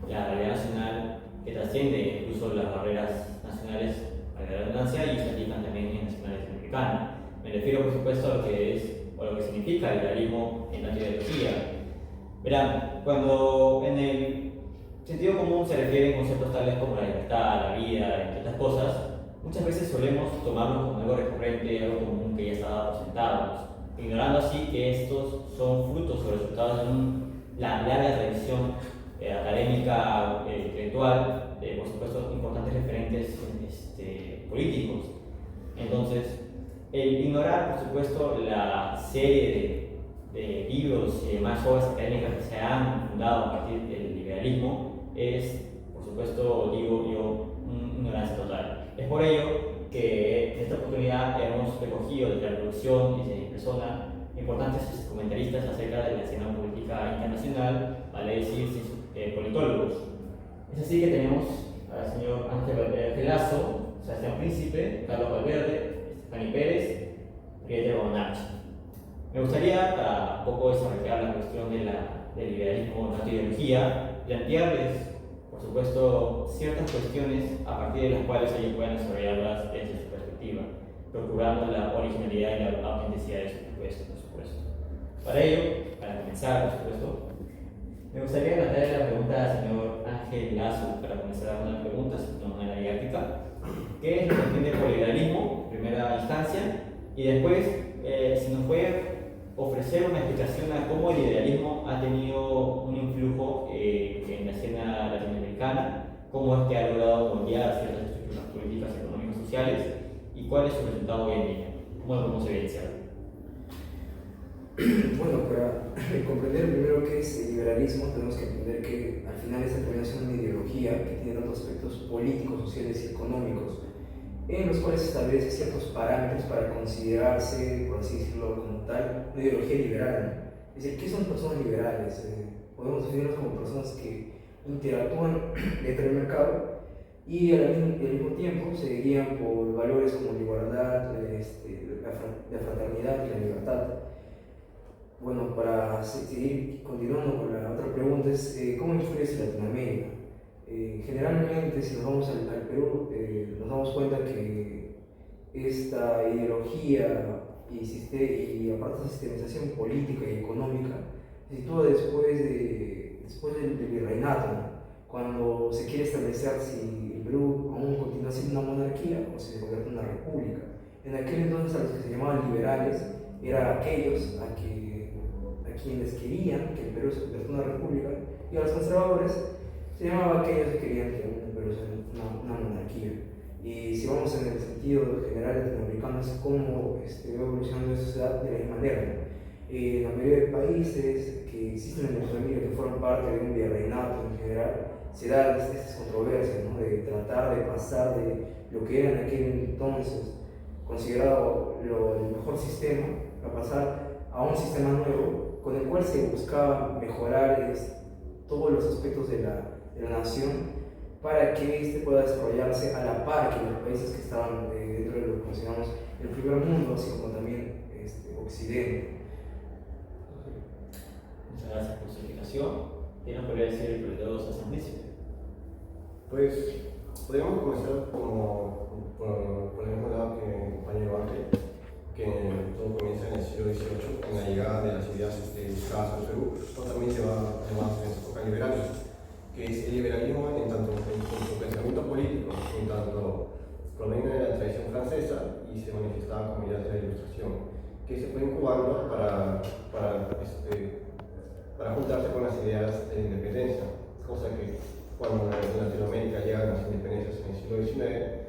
la realidad nacional que trasciende incluso las barreras nacionales a la redundancia y se aplican también en nacionales latinoamericanas. Me refiero, por supuesto, a lo que es o lo que significa el liberalismo en la ideología. Verán, cuando en el sentido común se refieren conceptos tales como la libertad, la vida, entre otras cosas, muchas veces solemos tomarlo como algo recurrente, algo común que ya estaba por sentados, ignorando así que estos son frutos o resultados de la larga tradición académica, intelectual, de por supuesto importantes referentes políticos. Entonces, el ignorar, por supuesto, la serie de libros y demás obras académicas que se han fundado a partir del liberalismo es, por supuesto, digo yo, una ignorancia total. Es por ello que en esta oportunidad hemos recogido desde la producción y de persona importantes comentaristas acerca de la escena política internacional, vale decir, politólogos. Es así que tenemos al señor Ángel Lazo, Sebastián Príncipe, Carlos Valverde, Fanny Pérez, Rieder Bonach. Me gustaría, para un poco desarrollar la cuestión del liberalismo, la ideología, plantearles, por supuesto, ciertas cuestiones a partir de las cuales ellos puedan desarrollarlas desde su perspectiva, procurando la originalidad y la autenticidad de su propuesta, por supuesto. Para ello, para comenzar, por supuesto, me gustaría plantearle la pregunta al señor Ángel Lazo, para comenzar una pregunta de manera didáctica. ¿Qué es lo que entiende por liberalismo, en primera instancia? Y después, si nos puede ofrecer una explicación a cómo el liberalismo ha tenido un influjo en la escena latinoamericana, cómo es que ha logrado moldear ciertas estructuras políticas, económicas, sociales, y cuál es su resultado hoy en día, cómo lo podemos evidenciar. Bueno, para comprender primero qué es el liberalismo, tenemos que entender que al final esta termina siendo una ideología que tiene tantos aspectos políticos, sociales y económicos, en los cuales se establecen ciertos parámetros para considerarse, por así decirlo, como tal, una ideología liberal. Es decir, ¿qué son personas liberales? Podemos definirlos como personas que interactúan dentro del mercado y al mismo tiempo se guían por valores como la igualdad, la fraternidad y la libertad. Bueno, para seguir continuando con la otra pregunta es ¿cómo influye en Latinoamérica? Generalmente, si nos vamos al Perú, nos damos cuenta que esta ideología y aparte sistemización política y económica se sitúa después del virreinato, ¿no? Cuando se quiere establecer si el Perú aún continúa siendo una monarquía o si se convierte en una república. En aquel entonces, a los que se llamaban liberales eran aquellos a quienes querían que el Perú se convirtiera en una república, y a los conservadores se llamaba aquellos que querían que el Perú sea una monarquía. Y si vamos en el sentido general latinoamericano, es cómo va evolucionando esa sociedad de la misma manera. La mayoría de países que existen en Latinoamérica, que fueron parte de un virreinato en general, se dan estas controversias, ¿no? De tratar de pasar de lo que era en aquel entonces considerado el mejor sistema a pasar a un sistema nuevo con el cual se buscaba mejorar todos los aspectos de la nación para que éste pueda desarrollarse a la par que los países que estaban dentro de lo que consideramos el primer mundo, así como también Occidente. Muchas gracias por su explicación. ¿Qué nos podría decir el profesor Sebastián Príncipe? Pues podríamos comenzar por el mismo lado que mi compañero Ángel, que todo comienza en el siglo XVIII, con la llegada de las ideas buscadas al Perú, o también se va además en su época liberal, que es el liberalismo en tanto en su pensamiento político, en tanto proviene de la tradición francesa y se manifestaba como ideas de la Ilustración, que se fue incubando para juntarse con las ideas de la independencia, cosa que cuando en Latinoamérica llegan las independencias en el siglo XIX,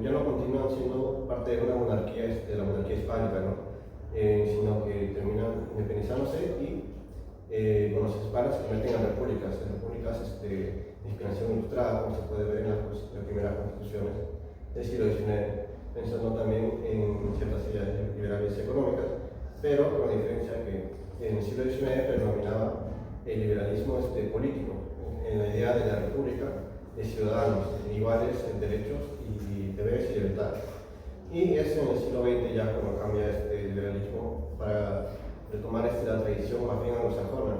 ya no continúan siendo parte de una monarquía, de la monarquía hispánica, ¿no? Sino que terminan independizándose y con los hispanos se convierten en repúblicas de inspiración ilustrada, como se puede ver en las primeras constituciones del siglo XIX, pensando también en ciertas ideas liberales y económicas, pero con la diferencia que en el siglo XIX predominaba el liberalismo político, en la idea de la república de ciudadanos iguales en derechos y deberes y libertades. Y es en el siglo XX ya cuando cambia este liberalismo para retomar la tradición más bien anglosajona,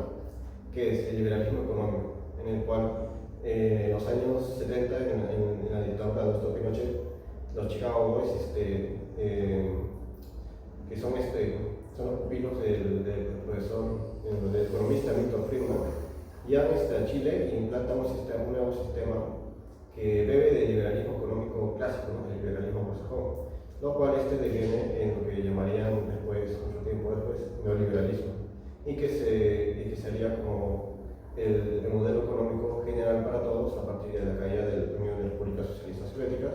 que es el liberalismo económico, en el cual en los años 70, en la dictadura de Augusto Pinochet, los Chicago Boys, que son los pupilos del profesor, del economista Milton Friedman, llegan a Chile y implantan un nuevo sistema que bebe del liberalismo económico clásico, ¿no? El liberalismo anglosajón, lo cual deviene en lo que llamarían después, mucho tiempo después, neoliberalismo, y que sería como el modelo económico general para todos a partir de la caída de la Unión de Repúblicas Socialistas Soviéticas,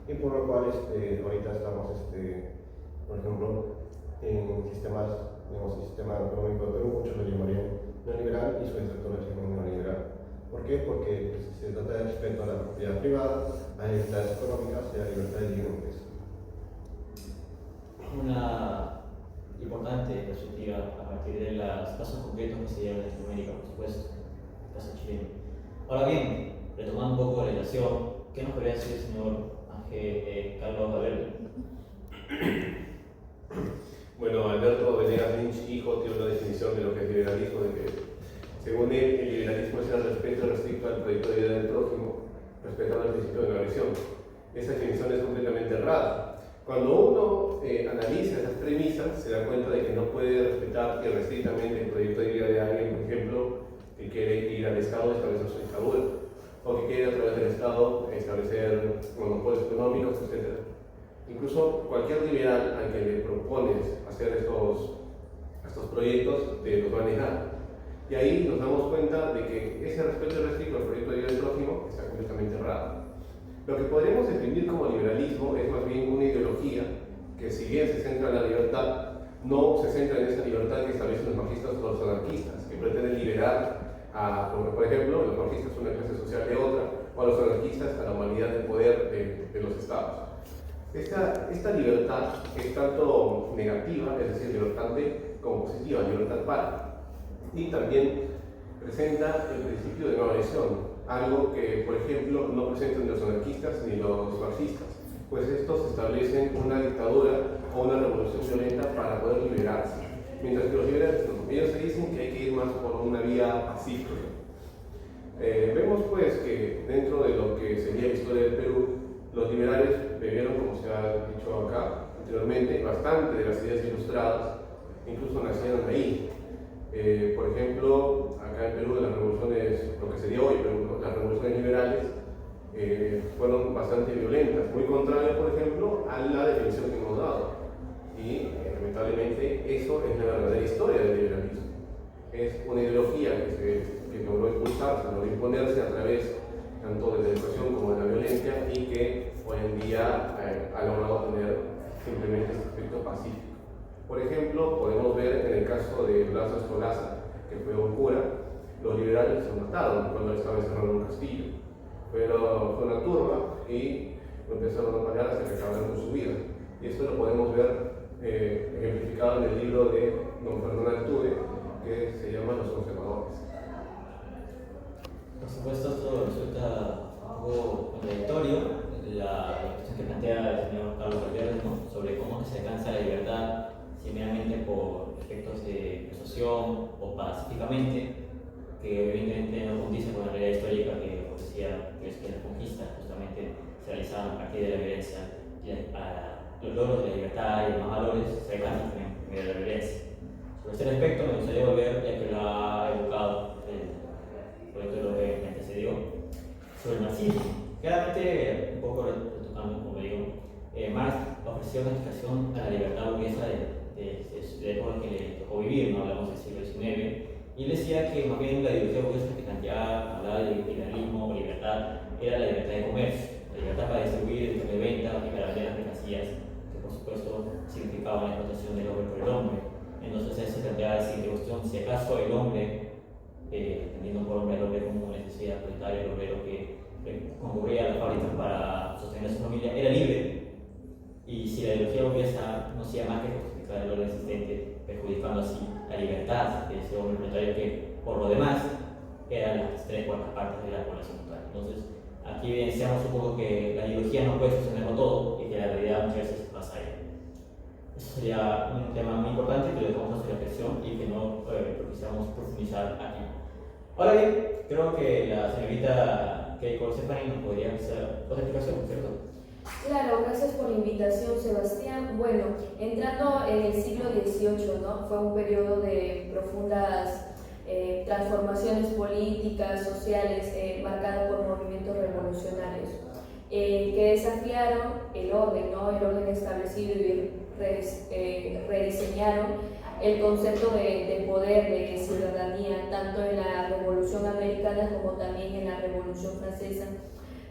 y por lo cual ahorita estamos, por ejemplo, en sistemas, digamos, el sistema económico de Perú, muchos lo llamarían neoliberal y sus detractores lo llaman neoliberal. ¿Por qué? Porque se trata de respeto a la propiedad privada, a las libertades económicas y a la libertad de libre empresa. Una importante perspectiva a partir de los casos concretos que se dieron en Latinoamérica, por supuesto, el caso chileno. Ahora bien, retomando un poco la relación, ¿qué nos podría decir el señor Carlos Valverde? Bueno, Alberto Venegas Lynch, hijo, tiene una definición de lo que es liberalismo, de que según él, el liberalismo es el respeto restricto al proyecto de vida del prójimo, respetando el principio de no agresión. Esa definición es completamente errada. Cuando uno analiza esas premisas, se da cuenta de que no puede respetar irrestrictamente el proyecto de vida de alguien, por ejemplo, que quiere ir al Estado a establecer su dictadura, o que quiere a través del Estado establecer monopolios económicos, etc. Incluso cualquier liberal al que le propones hacer estos proyectos los va a negar. Y ahí nos damos cuenta de que ese respeto irrestricto al proyecto de vida del prójimo está completamente errado. Lo que podríamos definir como liberalismo es más bien una ideología que, si bien se centra en la libertad, no se centra en esa libertad que establecen los marxistas o los anarquistas, que pretenden liberar a, por ejemplo, los marxistas una clase social de otra, o a los anarquistas a la humanidad del poder de los estados. Esta libertad es tanto negativa, es decir, libertad de, como positiva, libertad para. Y también presenta el principio de no agresión, algo que, por ejemplo, no presentan los anarquistas ni los marxistas, pues estos establecen una dictadura o una revolución violenta para poder liberarse, mientras que los liberales no. Ellos se dicen que hay que ir más por una vía pacífica. Vemos pues que dentro de lo que sería la historia del Perú, los liberales bebieron, como se ha dicho acá anteriormente, bastante de las ideas ilustradas, incluso nacieron ahí. Por ejemplo, acá en Perú, las revoluciones, lo que sería hoy, pero las revoluciones liberales fueron bastante violentas, muy contrarias, por ejemplo, a la definición que hemos dado. Y lamentablemente eso es la verdadera historia del liberalismo. Es una ideología que logró impulsarse, logró imponerse a través tanto de la educación como de la violencia, y que hoy en día ha logrado tener simplemente este aspecto pacífico. Por ejemplo, podemos ver en el caso de Blas Estolaza, que fue un cura, los liberales se mataron cuando él estaba encerrado en un castillo. Pero fue una turba y lo empezaron a pelear hasta que acabaron con su vida. Y esto lo podemos ver ejemplificado en el libro de don Fernando Altuve, que se llama Los Conservadores. Por supuesto, esto resulta algo contradictorio, la cuestión que plantea el señor Carlos Valverde, ¿no?, sobre cómo se alcanza la libertad si meramente por efectos de persuasión o pacíficamente, que evidentemente no condice con la realidad histórica que os decía, que es que las conquistas justamente se realizaban a partir de la violencia, y los logros de la libertad y demás valores se alcanzan también en medio de la violencia. Sobre este respecto me gustaría volver, ya que lo ha evocado el proyecto de lo que me antecedió, sobre el marxismo. Claramente, un poco retocando, como digo, Marx ofreció una explicación a la libertad burguesa de la época que le tocó vivir, no hablamos del siglo XIX, y él decía que más bien la ideología burguesa que planteaba, hablaba de liberalismo o libertad, era la libertad de comercio, la libertad para distribuir, de venta y para vender las mercancías, que por supuesto significaba la explotación del hombre por el hombre. Entonces él se planteaba la siguiente cuestión: si acaso el hombre, entendiendo por hombre al hombre como necesidad proletaria, el obrero que concurría a las fábricas para sostener a su familia, era libre, y si la ideología burguesa no hacía más que justificar el orden existente, perjudicando así la libertad de ese hombre proletario, que por lo demás eran las 3/4 partes de la población total. Entonces aquí evidenciamos un poco que la ideología no puede sostenerlo todo y que la realidad muchas veces pasa ahí. Eso sería un tema muy importante que lo dejamos a su reflexión y que no propiciamos profundizar aquí. Ahora bien, creo que la señorita Keiko Stephanie nos podría hacer otra explicación, ¿cierto? Claro, gracias por la invitación, Sebastián. Bueno, entrando en el siglo XVIII, ¿no? Fue un periodo de profundas transformaciones políticas, sociales, marcado por movimientos revolucionarios que desafiaron el orden, ¿no? El orden establecido y rediseñaron el concepto de poder, de ciudadanía, tanto en la Revolución Americana como también en la Revolución Francesa.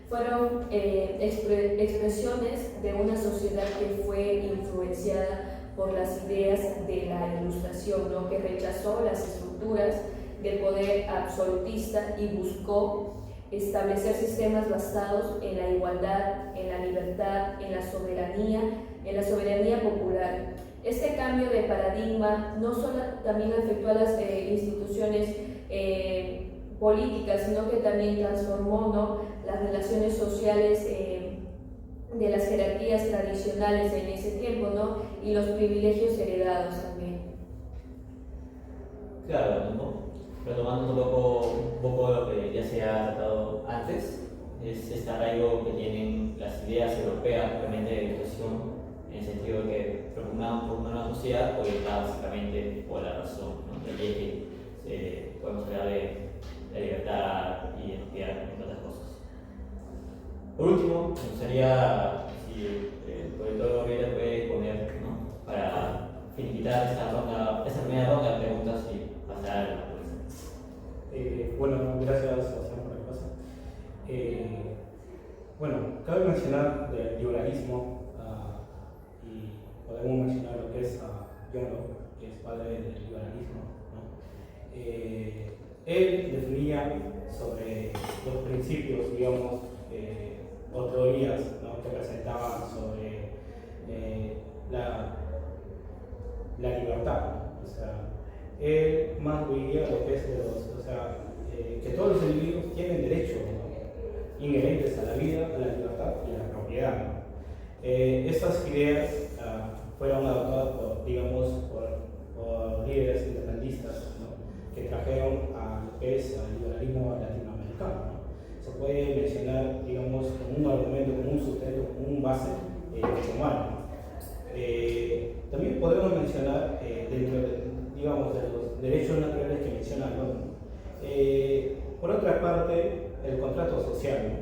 Fueron expresiones de una sociedad que fue influenciada por las ideas de la Ilustración, ¿no? Que rechazó las estructuras del poder absolutista y buscó establecer sistemas basados en la igualdad, en la libertad, en la soberanía popular. Este cambio de paradigma no solo también afectó a las instituciones políticas, sino que también transformó, ¿no? Las relaciones sociales de las jerarquías tradicionales en ese tiempo, ¿no? Y los privilegios heredados también. Claro, ¿no? Retomando un poco lo que ya se ha tratado antes, es este arraigo que tienen las ideas europeas, obviamente de ilustración, en el sentido de que propugnaban por una sociedad orientada básicamente por la razón, ¿no? De ahí que podemos hablar de libertad y identidad, entre otras cosas. Por último, me gustaría, si el profesor Gabriela puede poner, ¿no? Para finiquitar esta primera ronda de preguntas y pasar a la próxima. Bueno, gracias Sebastián por el paso. Bueno, cabe mencionar del liberalismo y podemos mencionar lo que es John Locke, que es padre del liberalismo, ¿no? Él definía sobre los principios, digamos, o teorías, ¿no? Que presentaban sobre la libertad, ¿no? O sea, él más veía lo que es que todos los individuos tienen derechos, ¿no? Inherentes a la vida, a la libertad y a la propiedad, ¿no? Estas ideas fueron adoptadas por líderes independentistas, ¿no? Que trajeron a lo que es el liberalismo latinoamericano, ¿no? Se puede mencionar, digamos, como un argumento, como un sustento, como un base humano. También podemos mencionar dentro de los derechos naturales que menciona Locke. Por otra parte, el contrato social, ¿no?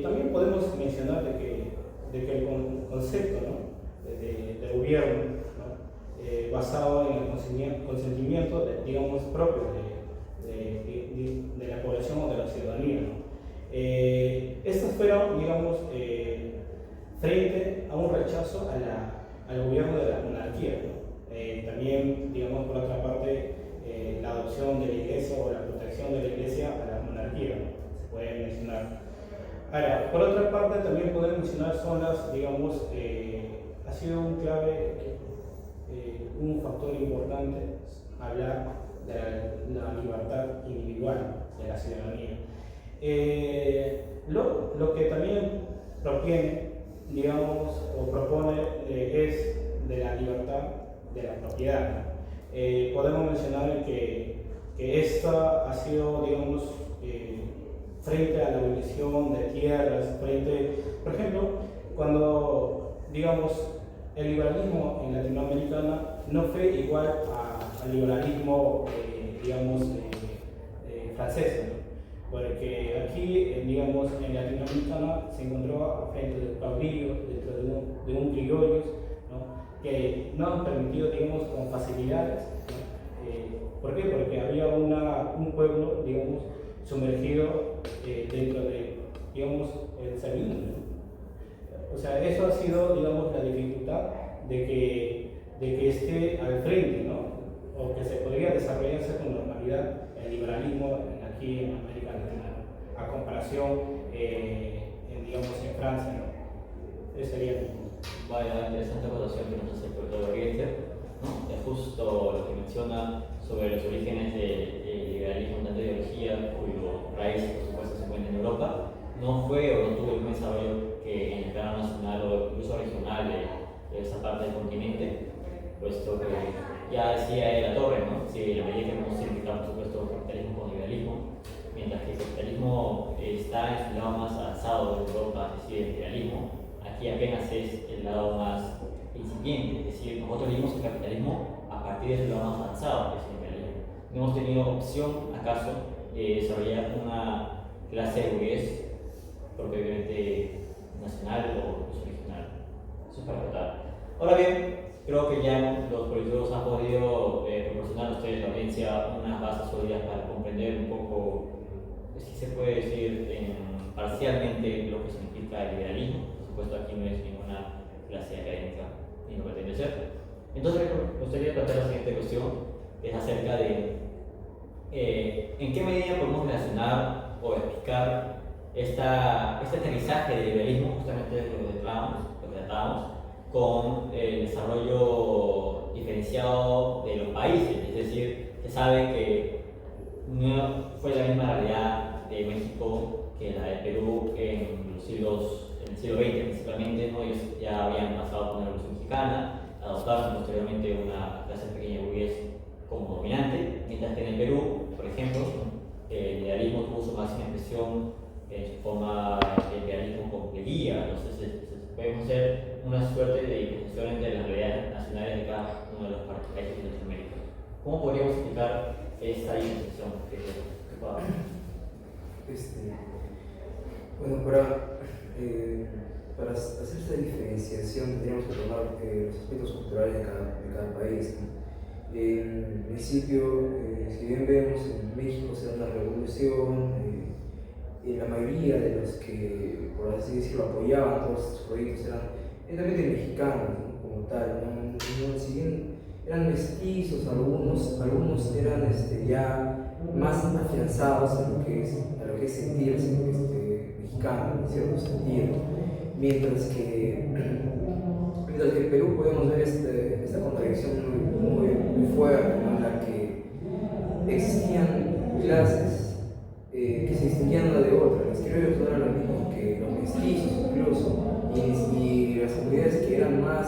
También podemos mencionar de que el concepto, ¿no? de gobierno, ¿no? Basado en el consentimiento propio de la población o de la ciudadanía, ¿no? Estas fueron, frente a un rechazo al gobierno de la monarquía, ¿no? También, por otra parte, la adopción de la iglesia o la protección de la iglesia a la monarquía, ¿no? Se puede mencionar. Ahora, por otra parte, también podemos mencionar zonas, ha sido un clave, un factor importante hablar de la libertad individual de la ciudadanía. Lo que también propiene, o propone es de la libertad de la propiedad, ¿no? Podemos mencionar que esta ha sido, frente a la abolición de tierras, por ejemplo, cuando, el liberalismo en Latinoamérica no fue igual al liberalismo, francés, ¿no? Porque aquí, en Latinoamérica se encontró frente de caudillos, dentro de un criollos, ¿no? Que no han permitido, con facilidades, ¿no? ¿Por qué? Porque había un pueblo, sumergido dentro de, el servidumbre, ¿no? O sea, eso ha sido, la dificultad de que esté al frente, ¿no? O que se podría desarrollarse con normalidad el liberalismo aquí en América Latina, a comparación, en Francia, ¿no? Ese sería el punto. Vaya, interesante acotación que nos hace el profesor Gabriel, ¿no? Es justo lo que menciona sobre los orígenes del liberalismo, tanto de ideología, cuyo raíz, por supuesto, se encuentra en Europa. No fue o no tuvo el mismo desarrollo que en el plano nacional o incluso regional de esa parte del continente, puesto que ya decía de la Torre, ¿no? Si la medida que hemos significado, por supuesto, capitalismo con liberalismo, está en su lado más avanzado de Europa, es decir, el liberalismo, aquí apenas es el lado más incipiente, es decir, nosotros vimos el capitalismo a partir del lado más avanzado, que es el liberalismo. No hemos tenido opción, acaso, de desarrollar una clase de burgués propiamente nacional o incluso regional. Eso es para votar. Ahora bien, creo que ya los politólogos han podido proporcionar a ustedes, la audiencia, unas bases sólidas para comprender un poco, si se puede decir, parcialmente lo que significa el liberalismo. Por supuesto, aquí no es ninguna clase académica y no pretende ser. Entonces, me gustaría tratar la siguiente cuestión, es acerca de en qué medida podemos relacionar o explicar este aterrizaje del liberalismo, justamente lo que tratábamos, con el desarrollo diferenciado de los países. Es decir, se sabe que no fue la misma realidad de México que la de Perú en el siglo XX principalmente, ¿no? Ellos ya habían pasado por la Revolución Mexicana, adoptaron posteriormente una clase pequeña burgués como dominante, mientras que en el Perú, por ejemplo, el liberalismo tuvo su máxima expresión en su forma de liberalismo con pleguía. Entonces podemos hacer una suerte de diferenciación entre las realidades nacionales de cada uno de los países de Latinoamérica. ¿Cómo podríamos explicar esta diferenciación que pueda haber? Bueno, para hacer esta diferenciación tendríamos que tomar los aspectos culturales de cada país, ¿no? En principio, si bien vemos en México se da una revolución, la mayoría de los que, por así decirlo, apoyaban todos estos proyectos eran netamente mexicanos, ¿no? Como tal, ¿no? Si bien eran mestizos, algunos eran ya más afianzados a lo que es sentirse mexicano, en cierto sentido. Mientras que en Perú podemos ver esta contradicción muy fuerte, ¿no? En la que existían clases que se distinguían una de otra. Los criollos no eran lo mismo que los mestizos incluso, y las comunidades que eran mejor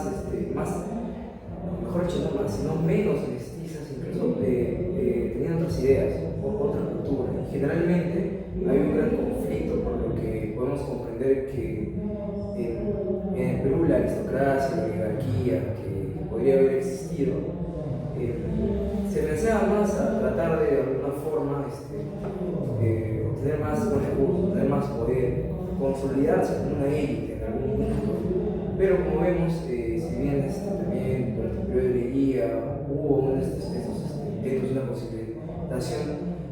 dicho, no más, sino menos mestizas, incluso tenían otras ideas, otra cultura. Y generalmente hay un gran conflicto, por lo que podemos comprender que en Perú la aristocracia, la oligarquía que podría haber existido, se pensaba más a tratar de alguna forma obtener más recursos, tener más poder, consolidarse como una élite en algún punto. Pero como vemos, si bien también durante el periodo de guía hubo intentos de una consolidación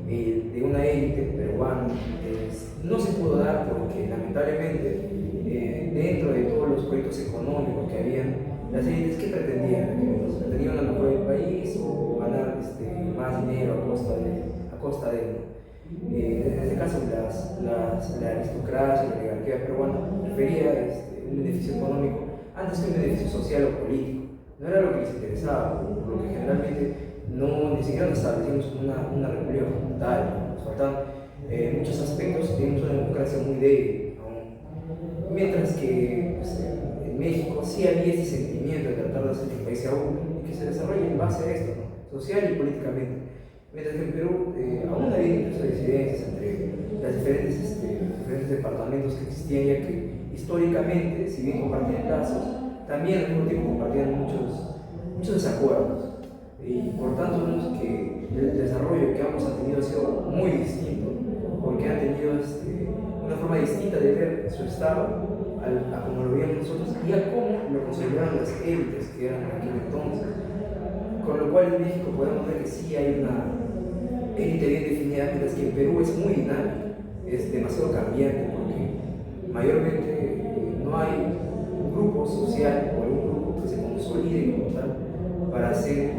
de una élite peruana, no se pudo dar porque lamentablemente dentro de todos los proyectos económicos que habían, las élites que pretendían, pretendían una mejora del país o ganar más dinero a costa de él. En este caso, la aristocracia, la oligarquía peruana prefería un beneficio económico antes que un beneficio social o político. No era lo que les interesaba, por lo que generalmente ni siquiera nos establecimos una república como tal. Nos faltaban muchos aspectos, teníamos una democracia muy débil aún. Mientras que en México sí había ese sentimiento de tratar de hacer que el país sea uno y que se desarrolle en base a esto, ¿no? Social y políticamente. Mientras que en Perú aún había incluso disidencias entre los diferentes departamentos que existían, ya que históricamente, si bien compartían lazos, también al mismo tiempo compartían muchos desacuerdos. Y por tanto vemos que el desarrollo que ambos han tenido ha sido muy distinto, porque han tenido una forma distinta de ver su estado a como lo veíamos nosotros y a cómo lo consolidaron las élites que eran en aquel entonces. Con lo cual en México podemos ver que sí hay una élite bien definida, mientras que en Perú es muy dinámica, es demasiado cambiante, porque mayormente no hay un grupo social o algún grupo que se consolide como tal para ser un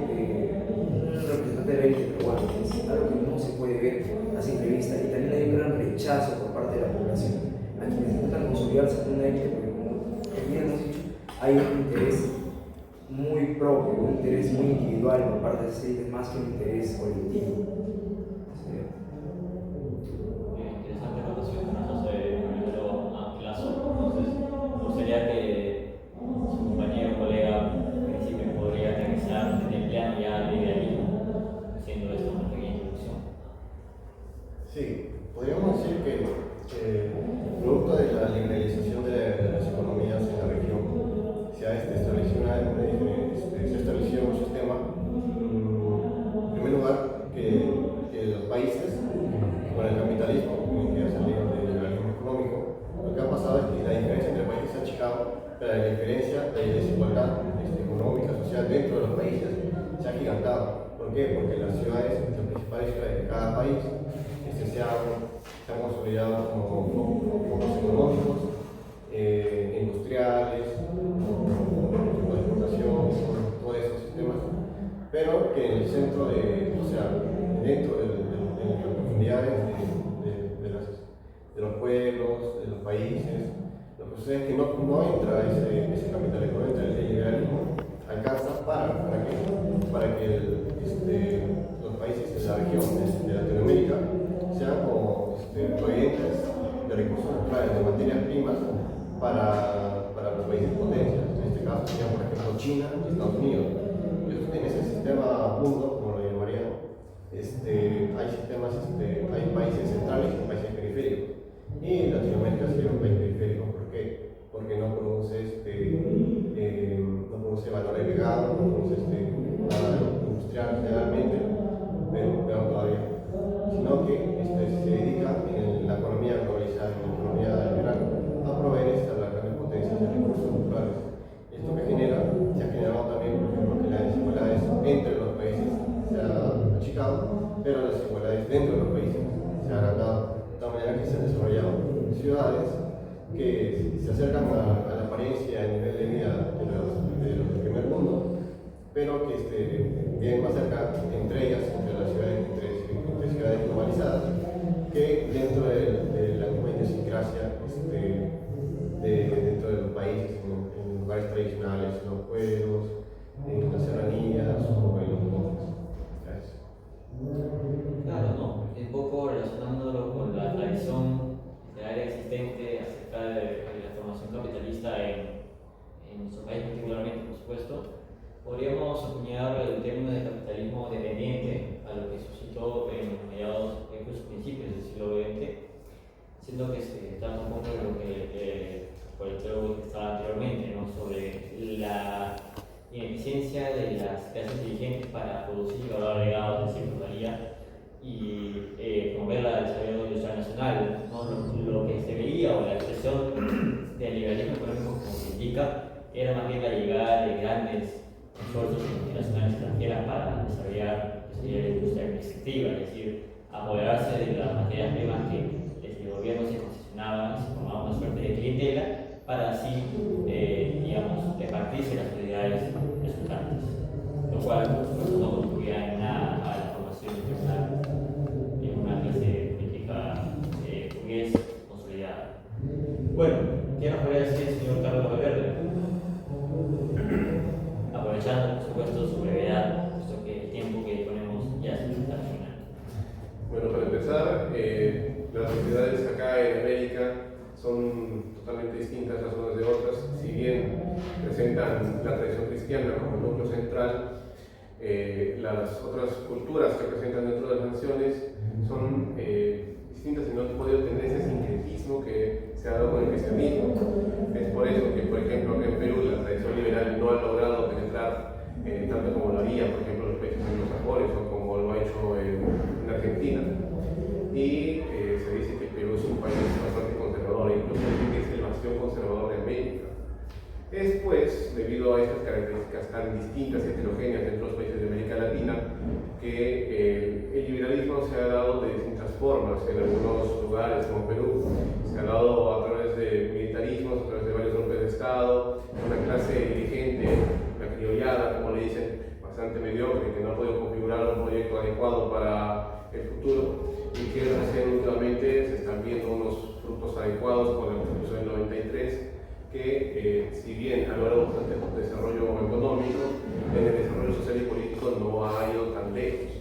representante de la élite peruana. Es algo que no se puede ver a simple vista, y también hay un gran rechazo por parte de la población a quienes intentan consolidarse en una élite, porque como bien hemos dicho, hay un interés muy propio, un interés muy individual por parte de esas élites más que un interés colectivo. Interesante anotación que nos hace primero a Lazo. Entonces, me gustaría que su compañero, colega, en principio podría aterrizar en el plano ya del liberalismo, haciendo esto una pequeña introducción. Sí, podríamos decir que producto de la liberalización de las economías en la región, se ha establecido un sistema, en primer lugar, que los países, con el capitalismo, que ha salido del liberalismo económico, lo que ha pasado es que la diferencia entre países se ha achicado, pero la diferencia de desigualdad económica, social dentro de los países se ha gigantado. ¿Por qué? Porque las principales ciudades de cada país se han consolidado como focos económicos, industriales, de exportación, todos esos sistemas, pero que en el centro dentro de las profundidades de los pueblos, de los países, lo que sucede es que no entra ese capitalismo, no entra el liberalismo, alcanza para que los países de la región de Latinoamérica sean como proveedores de recursos naturales, de materias primas para los países potencias. En este caso serían, por ejemplo, China y Estados Unidos. En ese sistema mundo, como lo llamarían, hay países centrales y países periféricos. Y Latinoamérica sería un país periférico. ¿Por qué? Porque no produce valor agregado, no produce nada industrial generalmente, pero peor todavía, sino que se dedica en la economía globalizada, en la economía liberal, a proveer a las grandes potencias de recursos naturales. Esto que se ha generado también, por ejemplo, que las desigualdades entre los países se han achicado, pero las desigualdades dentro de los países se han agrandado, de tal manera que se han desarrollado ciudades que se acercan a la apariencia, al nivel de vida de los del primer mundo, pero que vienen más cerca entre ellas, entre ciudades globalizadas, que dentro de la misma idiosincrasia dentro de los países, en lugares tradicionales, en los pueblos, en las serranías o en los montes. Gracias. Claro, ¿no? Un poco relacionándolo con la tradición literaria existente acerca de la formación capitalista en nuestro país particularmente, por supuesto, podríamos acuñar el término de capitalismo dependiente a lo que suscitó en incluso principios del siglo XX, siendo que se trata un poco de lo que por el teórico que estaba anteriormente, ¿no? Sobre la ineficiencia de las clases dirigentes para producir valor agregado, es decir, pluralidad, y promover el desarrollo industrial nacional, ¿no? Lo que se veía, o la expresión del liberalismo económico, como se indica, era más bien la llegada de grandes consorcios multinacionales extranjeras para desarrollar la industria extractiva, es decir, apoderarse de las materias primas que desde el gobierno se concesionaban y se formaba una suerte de clientela para así, digamos, repartirse las utilidades resultantes, lo cual no contribuía a la formación de una clase política burgués consolidada. Bueno, ¿qué nos podría decir el señor Carlos Valverde? Aprovechando, por supuesto, su brevedad, puesto que el tiempo que disponemos ya se está terminando. Bueno, para empezar, las sociedades acá en América son totalmente distintas las unas de otras. Si bien presentan la tradición cristiana como núcleo central, las otras culturas que presentan dentro de las naciones son distintas y no han podido tener ese sincretismo que se ha dado con el cristianismo. Es por eso que, por ejemplo, en Perú la tradición liberal no ha logrado penetrar tanto como lo haría, por ejemplo, los países anglosajones o como lo ha hecho en Argentina. Y se dice que Perú es un país bastante conservador, incluso que es el bastión conservador de América. Es pues, debido a estas características tan distintas y heterogéneas dentro de los países de América Latina, que el liberalismo se ha dado de distintas formas en algunos lugares como Perú. Se ha dado a través de militarismos, a través de varios golpes de Estado, una clase dirigente, la criollada, como le dicen, bastante mediocre, que no ha podido configurar un proyecto adecuado para el futuro y que recién últimamente se están viendo unos frutos adecuados con la Constitución del 93, que si bien ha logrado bastante desarrollo económico, en el desarrollo social y político no ha ido tan lejos.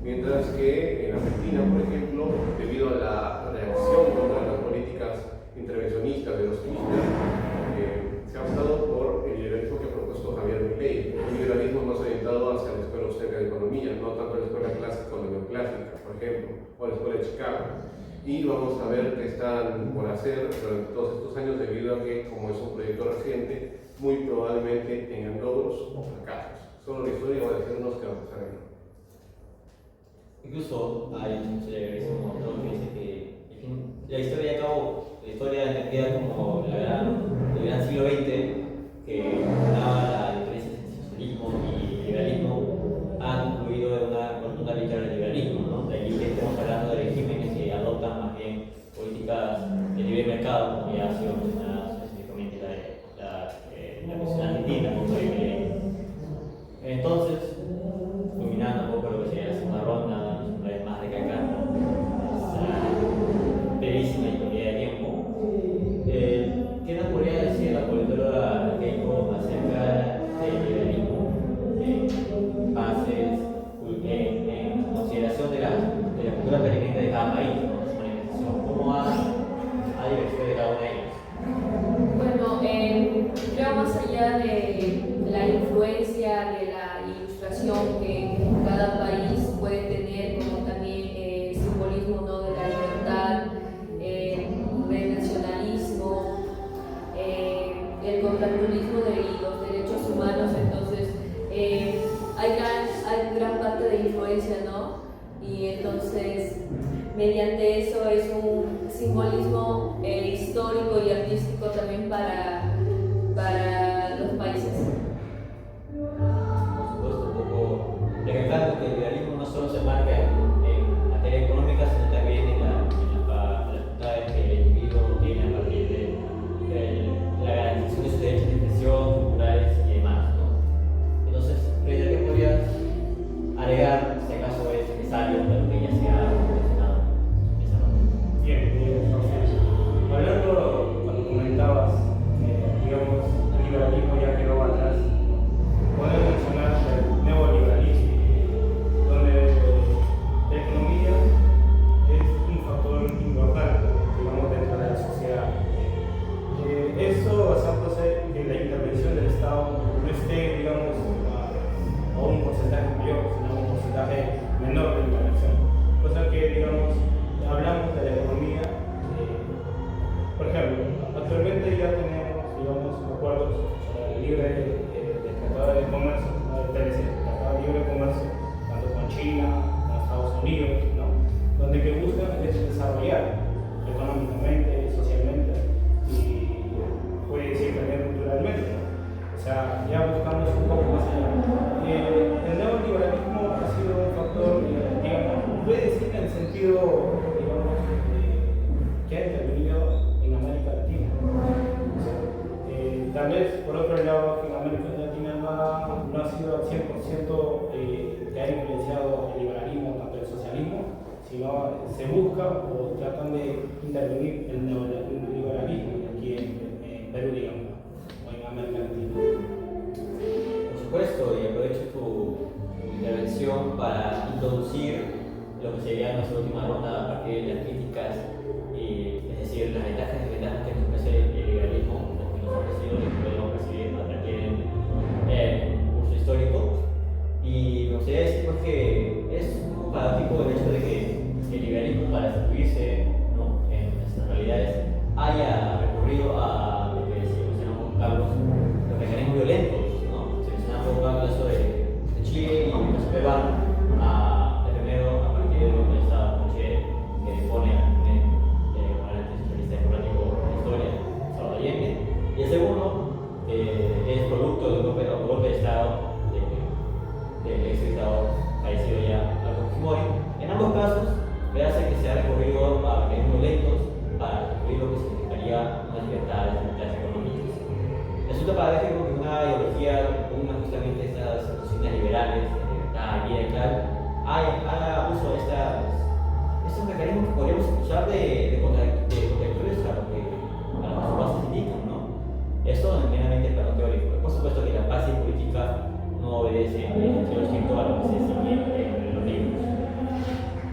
Mientras que en Argentina, por ejemplo, debido a la reacción contra las políticas intervencionistas de los kirchner, se ha optado por el liberalismo que ha propuesto Javier Milei, un liberalismo más orientado hacia la escuela austríaca de economía, no tanto la escuela clásica o la neoclásica, por ejemplo, o la escuela de Chicago. Y vamos a ver qué están por hacer durante todos estos años, debido a que, como es un proyecto reciente, muy probablemente tengan logros o fracasos. Solo la historia va a decirnos qué va a pasar ahí. Incluso hay un celerísimo autor que dice que la historia de cabo, la historia entendida como el gran siglo XX, que daba la diferencia entre socialismo y liberalismo, han concluido en una rotunda victoria del liberalismo, ¿no? De allí que estamos hablando de regímenes que adoptan más bien políticas de libre mercado, como ya ha sido mencionada específicamente la cuestión argentina, como entonces, culminando un poco lo que sería la segunda ronda, una vez más recalcando esa brevísima historia de tiempo, ¿qué nos podría decir la politóloga Keiko acerca del liberalismo en bases, en consideración de la cultura permanente de cada país, ¿no? Su manifestación? ¿Cómo ha divergido de cada uno de ellos? Bueno, creo más allá de la influencia de la ilustración que cada país puede tener, como también el simbolismo, ¿no?, de la libertad, del nacionalismo, el contractualismo de los derechos humanos. Entonces hay gran parte de influencia, ¿no? Y entonces mediante eso es un simbolismo histórico y artístico también para los países. Por supuesto, un poco recalcando que el liberalismo no solo se marca en materia económica, sino también en las facultades que el individuo tiene a partir de la garantización de sus derechos de expresión, culturales y demás, ¿no? Entonces, Frida, ¿qué podrías agregar, si acaso es necesario, de lo que ya se ha mencionado en esa parte? Bien, entonces, hablando cuando comentabas, digamos, el liberalismo ya quedó atrás, podemos mencionar el neoliberalismo, donde la economía es un factor importante, digamos, dentro de la sociedad. Eso basándose en que la intervención del Estado no esté, digamos, a un porcentaje mayor, sino a un porcentaje menor de intervención. Cosa que, digamos, hablamos de la economía, por ejemplo, actualmente ya tenemos, digamos, acuerdos sobre el Tratado de Comercio, el TLC, el Tratado de Libre Comercio, tanto con China, con Estados Unidos, ¿no?, donde que buscan es desarrollar económicamente, socialmente y puede decir también culturalmente, ¿no? O sea, ya buscamos un poco más allá. El neoliberalismo ha sido un factor, digamos, puede decir en el sentido, digamos, que ha intervenido en América Latina. Tal vez, por otro lado, que en América Latina no ha sido al 100% que ha influenciado el liberalismo, tanto el socialismo, sino se busca o tratan de intervenir el neoliberalismo aquí en Perú, digamos, o en América Latina. Por supuesto, y aprovecho tu intervención para introducir lo que sería nuestra última ronda a partir de las críticas, es decir, las ventajas y desventajas que nos ofrece el liberalismo, lo que nos ha ofrecido y que podemos percibir a partir del curso histórico. Y me gustaría decir pues, que es un poco paradójico el hecho de que el liberalismo, para destruirse, ¿no?, en nuestras realidades, haya recurrido a lo que mencionamos Carlos, los mecanismos violentos, ¿no? Se mencionaba un poco el caso de Chile y el caso peruano, primero a partir de lo que esta noche que pone al primer gobernante socialista democrático de la historia, Salvador Allende, y el segundo es producto del golpe de Estado del ex dictador fallecido ya, Aldo Fujimori. En ambos casos, hace que se ha recurrido a mecanismos violentos para construir lo que significaría unas libertades económicas. Resulta paradójico que una ideología que pugna justamente estas doctrinas liberales de libertad y vida y tal haga uso de estos mecanismos que podríamos acusar de contradictorios a lo que sus bases indican, ¿no? Esto es meramente plano teórico. Por supuesto que la base política no obedece en el sentido a lo que se enseña en los libros,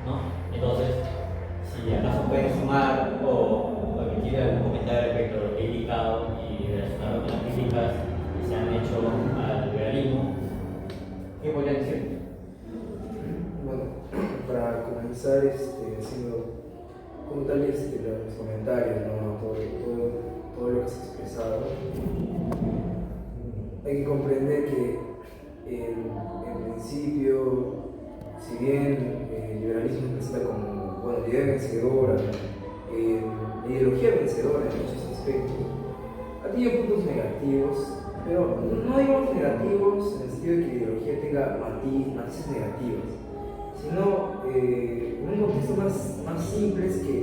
¿no? Entonces, si acaso pueden sumar o emitir algún comentario respecto a lo que he indicado y relacionado con las críticas que se han hecho al liberalismo, ¿qué podrían decir? Bueno, para comenzar haciendo como tal los comentarios, ¿no? Todo lo que se ha expresado, hay que comprender que en principio, si bien el liberalismo se presenta como, bueno, la idea vencedora, la ideología vencedora en muchos aspectos, ha tenido puntos negativos, pero no digamos negativos en el sentido de que la ideología tenga matices negativos, sino en un contexto más simple, es que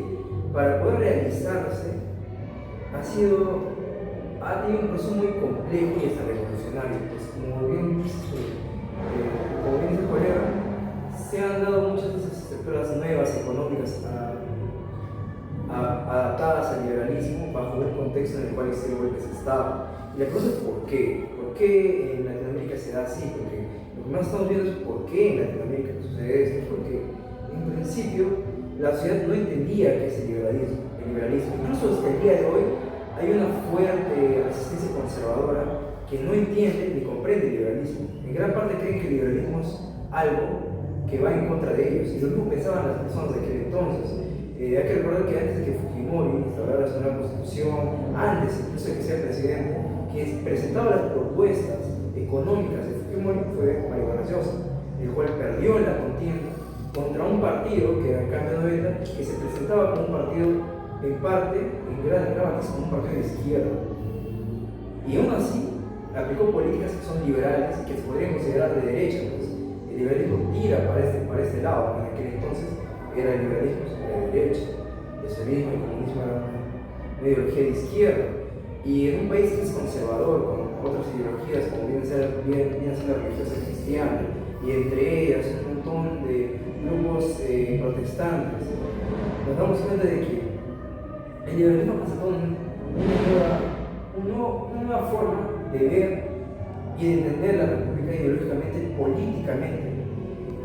para poder realizarse ha tenido un proceso muy complejo y hasta revolucionario. Pues como bien dice el colega, se han dado muchas de esas estructuras nuevas económicas adaptadas al liberalismo bajo un contexto en el cual existe golpes de Estado. Y la pregunta es ¿por qué? ¿Por qué en Latinoamérica se da así? Porque lo que más estamos viendo es por qué en Latinoamérica sucede esto. Porque en principio la sociedad no entendía qué es el liberalismo. Incluso hasta el día de hoy hay una fuerte resistencia conservadora que no entiende ni comprende el liberalismo. En gran parte creen que el liberalismo es algo que va en contra de ellos. Y lo mismo pensaban las personas de aquel entonces. Hay que recordar que antes de que Fujimori instaurara su nueva constitución, antes incluso de que sea presidente, quien presentaba las propuestas económicas de Fujimori fue Mario Vargas Llosa, el cual perdió en la contienda contra un partido que era el Cambio 90, que se presentaba como un partido en parte, en gran matiz, como un partido de izquierda. Y aún así aplicó políticas que son liberales y que se podrían considerar de derecha, pues el liberalismo tira para este lado. En aquel entonces era el liberalismo de derecha, el socialismo y el comunismo era una ideología de izquierda. Y en un país que es conservador, con otras ideologías como viene siendo la religiosa cristiana, y entre ellas un montón de grupos protestantes, nos damos cuenta de que el liberalismo presentó una nueva forma de ver y de entender la república ideológicamente, políticamente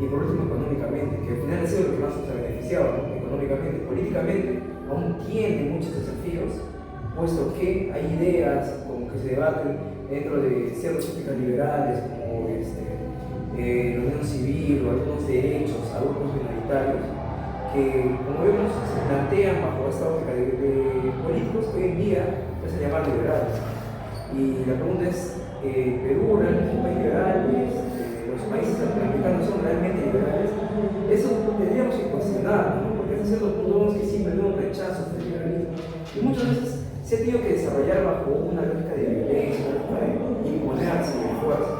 y por último económicamente, que al final ha sido lo que más nos ha beneficiado, ¿no? Económicamente. Políticamente aún tiene muchos desafíos, puesto que hay ideas como que se debaten dentro de ciertas ópticas liberales como la unión civil o algunos derechos a grupos minoritarios que, como vemos, se plantean bajo esta óptica de políticos que hoy en día se llamar liberales. Y la pregunta es, ¿Perú realmente es un país liberal? ¿Los países latinoamericanos son realmente liberales? Eso tendríamos que cuestionar, ¿no? Porque hasta cierto punto vemos que siempre hay un rechazo del liberalismo y muchas veces se ha tenido que desarrollar bajo una lógica de violencia, una lógica de imponerse de fuerza.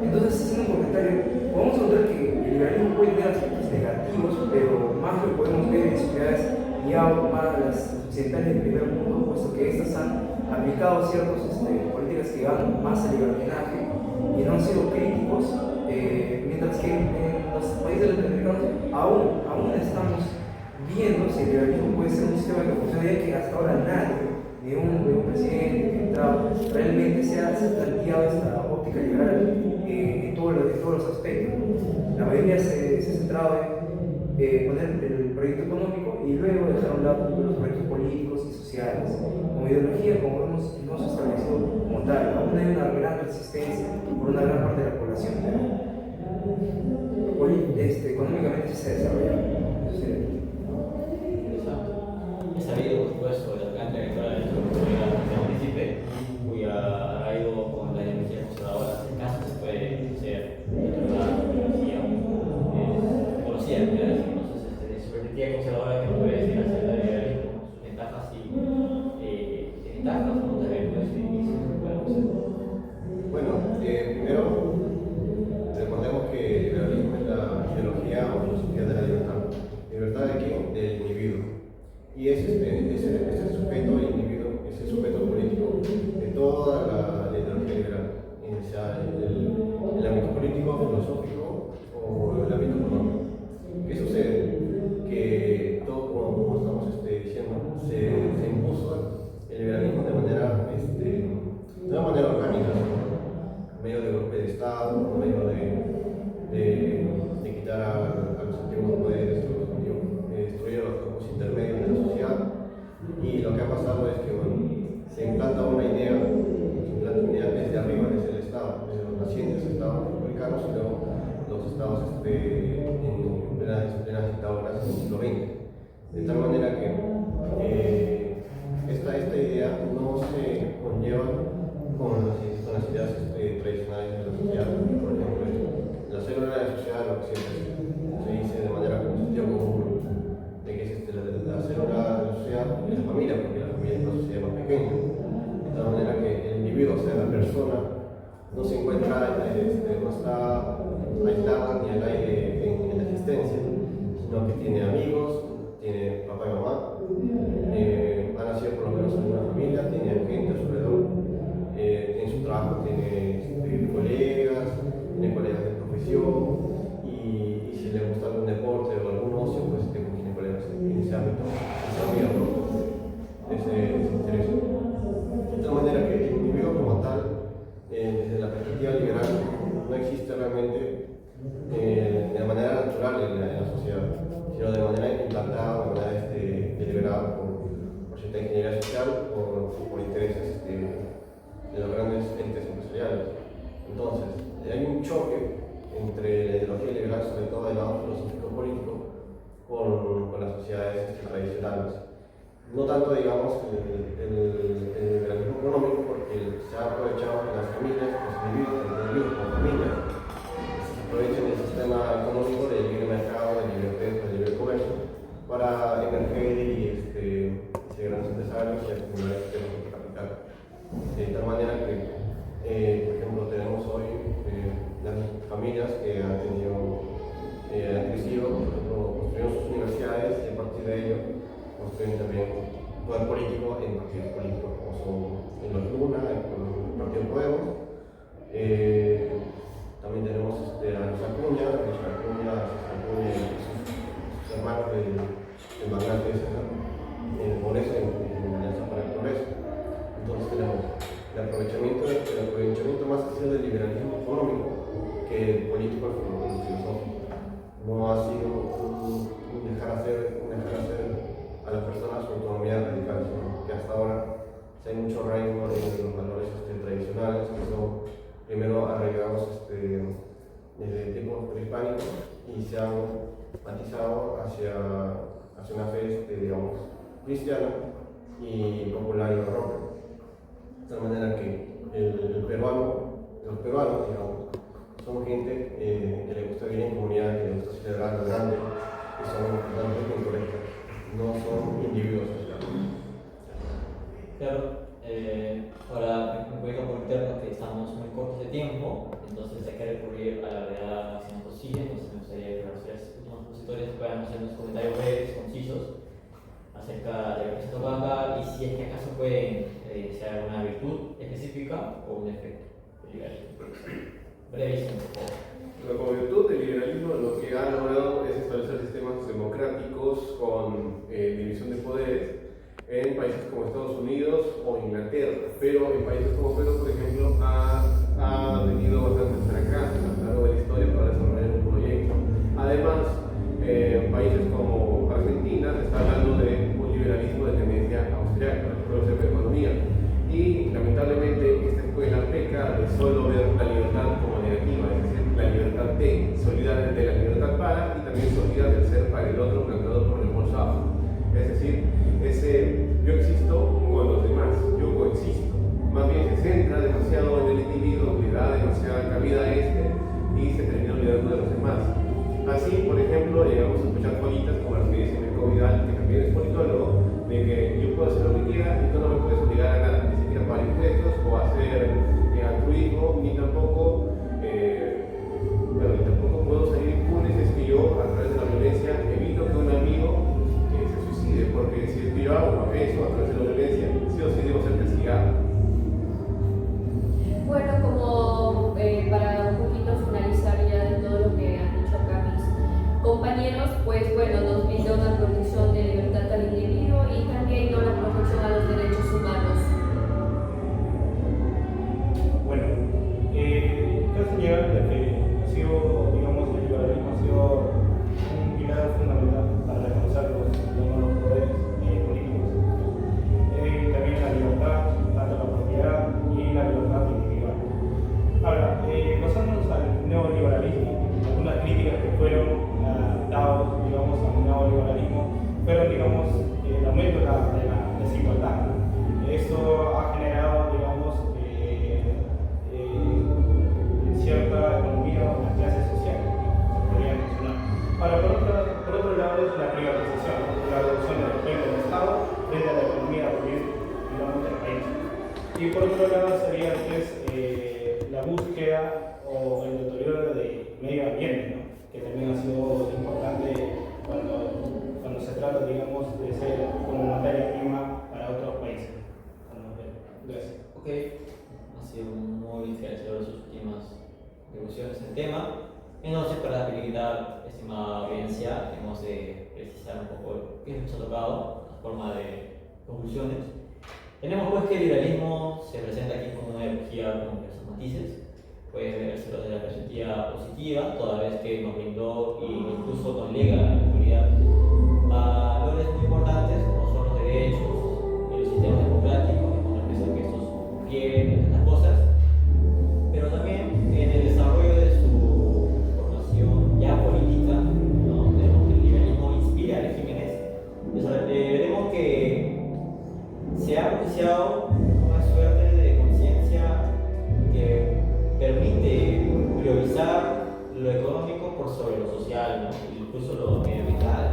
Entonces, haciendo un comentario, podemos encontrar que el liberalismo puede tener aspectos negativos, pero más lo podemos ver en sociedades ya más las occidentales del primer mundo, puesto que estas han aplicado ciertas políticas que van más al libertinaje y no han sido críticos, mientras que en los países latinoamericanos aún estamos viendo si el liberalismo puede ser un sistema que funcione, ya que hasta ahora nadie, ni un presidente que ha entrado, realmente se ha planteado esta óptica liberal en todos los aspectos. La mayoría se ha centrado en poner el proyecto económico y luego dejar a un lado los proyectos políticos y sociales. Como ideología, como hemos establecido como tal, aún hay una gran resistencia por una gran parte de la población, pero económicamente se ha desarrollado. Es sabido, por supuesto, la gran trayectoria de nuestro príncipe, cuya arraigo con la ideología conservadora de caso se puede ser una ideología conocida, entonces su perspectiva conservadora que no puede decir acerca del liberalismo, sus ventajas y desventajas, ¿no? También puede ser difícil, Bueno, primero recordemos que el liberalismo es la ideología o filosofía de la libertad. ¿Libertad de quién? Del individuo. Y es este sujeto, el individuo, es el sujeto político de toda la ideología liberal, sea el ámbito político, filosófico o el ámbito económico. ¿Qué sucede? Que todo, como estamos diciendo, se impuso el liberalismo de una manera orgánica, por medio de golpe de Estado, por medio de quitar a los antiguos poderes, destruir a los grupos intermedios de la sociedad. Y lo que ha pasado es que se implanta una idea desde arriba, desde el Estado, desde los nacientes estados republicanos y luego los estados en plenas dictaduras en el siglo XX. de tal manera que esta idea no se conlleva con las ideas tradicionales de la sociedad. Por ejemplo, la célula de la sociedad, lo que siempre se dice de manera como sentido común, de que es la célula de la sociedad es la familia, porque la familia es una sociedad más pequeña. De tal manera que el individuo, o sea, la persona, no se encuentra, no está aislada ni al aire en la existencia, sino que tiene amigos, tiene papá y mamá, ha nacido por lo menos en una familia, tiene gente a su alrededor, tiene su trabajo, tiene colegas de profesión, y si le gusta algún deporte o algún ocio, pues tiene colegas en ese ámbito, ese ámbito, ese interés. De tal manera que el individuo como tal, desde la perspectiva liberal, no existe realmente de manera natural en la sociedad, sino de manera implantada, de manera deliberada por cierta ingeniería social o por intereses de los grandes entes empresariales. Entonces, hay un choque entre la ideología liberal, sobre todo del lado filosófico-político, con las sociedades tradicionales. No tanto, digamos, el liberalismo económico, porque se ha aprovechado que las familias, los individuos como familias, se aprovechan del sistema económico del libre mercado, del libre comercio, para emerger y ser grandes empresarios y acumular de capital. De tal manera que, por ejemplo, tenemos hoy las familias que han crecido, por ejemplo, construyeron sus universidades y a partir de ello construyen también poder político en partidos políticos como son en los Luna, el Partido Podemos. También tenemos a Luis Acuña y sus hermanos del magnate en Progreso, en Alianza para el Progreso. Entonces tenemos el aprovechamiento más que sea del liberalismo económico que el político el filosófico. No ha sido un dejar hacer a las personas su autonomía radical, sino que hasta ahora hay mucho arraigo en los valores tradicionales, que son primero arraigados desde tiempos prehispánicos y se han matizado hacia una fe, digamos, cristiana y popular y barroca. De tal manera que los peruanos, digamos, son gente que le gusta vivir en comunidad, que le gusta celebrar lo grande, que son totalmente incorrectas, no son individuos sociales. Claro, ahora me voy a comentar que estamos muy cortos de tiempo, entonces hay que recurrir a la verdad máxima posible. Entonces me gustaría que los tres últimos expositores puedan hacer unos comentarios breves, concisos, acerca de lo que se toca acá y si es que acaso pueden ser alguna virtud específica o un efecto del liberalismo. Brevísimo, por favor. Pero como virtud del liberalismo, lo que ha logrado es establecer sistemas democráticos con división de poderes en países como Estados Unidos o Inglaterra, pero en países como Perú, por ejemplo, ha tenido bastantes fracasos a lo largo de la historia para desarrollar un proyecto. Además, en países como Argentina se está hablando de un liberalismo de tendencia austriaca, de economía, y lamentablemente esta escuela peca de solo ver la libertad como negativa, es decir, la libertad de la libertad para y también se olvida del ser para el otro planteado por el Bolsado. Es decir, yo existo con los demás, yo coexisto. Más bien se centra demasiado en el individuo, le da demasiada cabida a y se termina olvidando de los demás. Así, por ejemplo, llegamos a escuchar cositas como las que dice Mirko Vidal, que también es politólogo, de que yo puedo hacer lo que quiera y tú no me puedes obligar a nada, ni siquiera pagar impuestos o hacer altruismo, ni tampoco puedo salir impune si es que yo, a través de la violencia, evito que un amigo se suicide, porque si es que yo hago eso a través de la violencia, sí o sí debo ser castigado. Bueno, como para un poquito finalizar ya de todo lo que han dicho acá mis compañeros, pues bueno, nos brinda una protección de libertad al individuo y también la protección a los derechos humanos. Y por otro lado sería pues, la búsqueda o el deterioro de medio ambiente, ¿no? Que también ha sido importante cuando se trata, digamos, de ser como materia prima para otros países. Gracias. Ok, ha sido muy esclarecedor sus últimas contribuciones en el tema. Entonces, para facilitar, estimada audiencia, tenemos de precisar un poco qué nos ha tocado, la forma de conclusiones. Tenemos pues que el liberalismo se presenta aquí como una ideología con diversos matices. Puede verse desde la perspectiva positiva, toda vez que nos brindó e incluso conlega en la actualidad valores muy importantes como son los derechos y los sistemas democráticos, con el peso que estos confieren las cosas, pero también en el desarrollo de su formación ya política, ¿no? Vemos que el liberalismo inspira regímenes. Veremos que se ha propiciado una suerte de conciencia que permite priorizar lo económico por sobre lo social, ¿no? Incluso lo medioambiental.